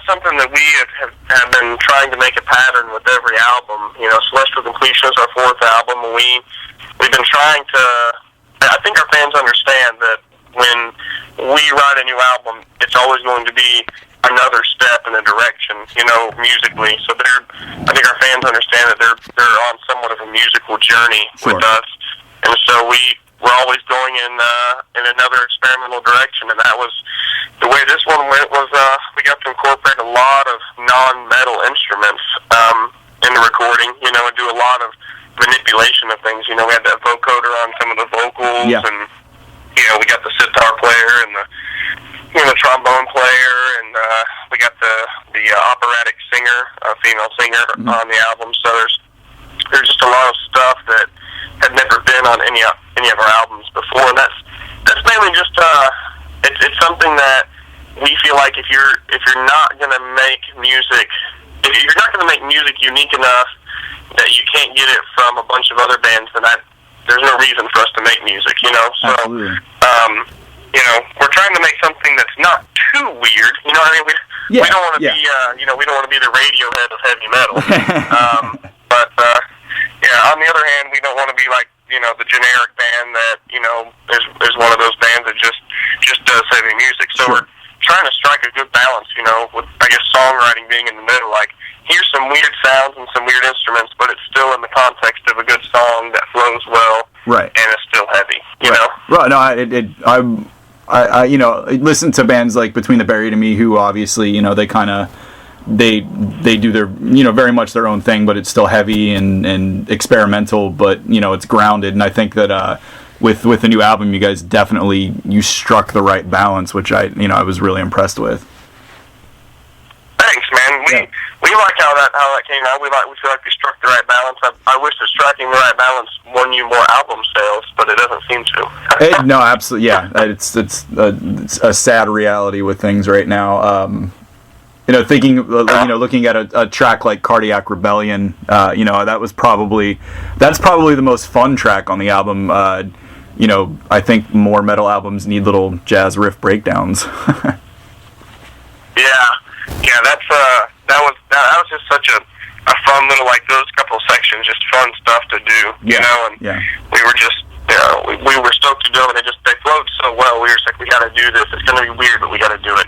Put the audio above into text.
that's something that we have been trying to make a pattern with every album. You know, Celestial Completion is our fourth album, and we've been trying to. I think our fans understand that when we write a new album, it's always going to be another step in a direction, you know, musically. So I think our fans understand that they're on somewhat of a musical journey with us, and so we're always going in another experimental direction. And that was the way this one went. Was we got to incorporate a lot of non-metal instruments in the recording, you know, and do a lot of manipulation of things. You know, we had that vocoder on some of the vocals, and you know, we got the sitar player and the trombone player, and we got the operatic singer, female singer on the album. So there's just a lot of stuff that had never been on any of our albums before, and that's mainly just it's something that we feel like if you're not gonna make music, if you're not gonna make music unique enough that you can't get it from a bunch of other bands, then there's no reason for us to make music, you know. So, you know, we're trying to make something that's not too weird. You know what I mean? We don't want to be, you know, we don't want to be the Radiohead of heavy metal. But on the other hand, we don't want to be like, you know, the generic band that, you know, is one of those bands that just does heavy music. So we're trying to strike a good balance, you know, with, I guess, songwriting being in the middle. Like, here's some weird sounds and some weird instruments, but it's still in the context of a good song that flows well, and it's still heavy, you know? Right, no, I you know, listen to bands like Between the Buried and Me, who obviously, you know, they kind of, they do their, you know, very much their own thing, but it's still heavy and experimental, but, you know, it's grounded. And I think that with the new album, you guys definitely, you struck the right balance, which I was really impressed with. Thanks, man. We like how that came out. We feel like we struck the right balance. I wish that striking the right balance won you more album sales, but it doesn't seem to. No, absolutely, yeah. It's a sad reality with things right now. You know, thinking, you know, looking at a track like Cardiac Rebellion, you know, that's probably the most fun track on the album. You know, I think more metal albums need little jazz riff breakdowns. Yeah, that was just such a fun little, like, those couple sections, just fun stuff to do, you know, and we were just, you know, we were stoked to do them, and they flowed so well. We were just like, we got to do this. It's going to be weird, but we got to do it.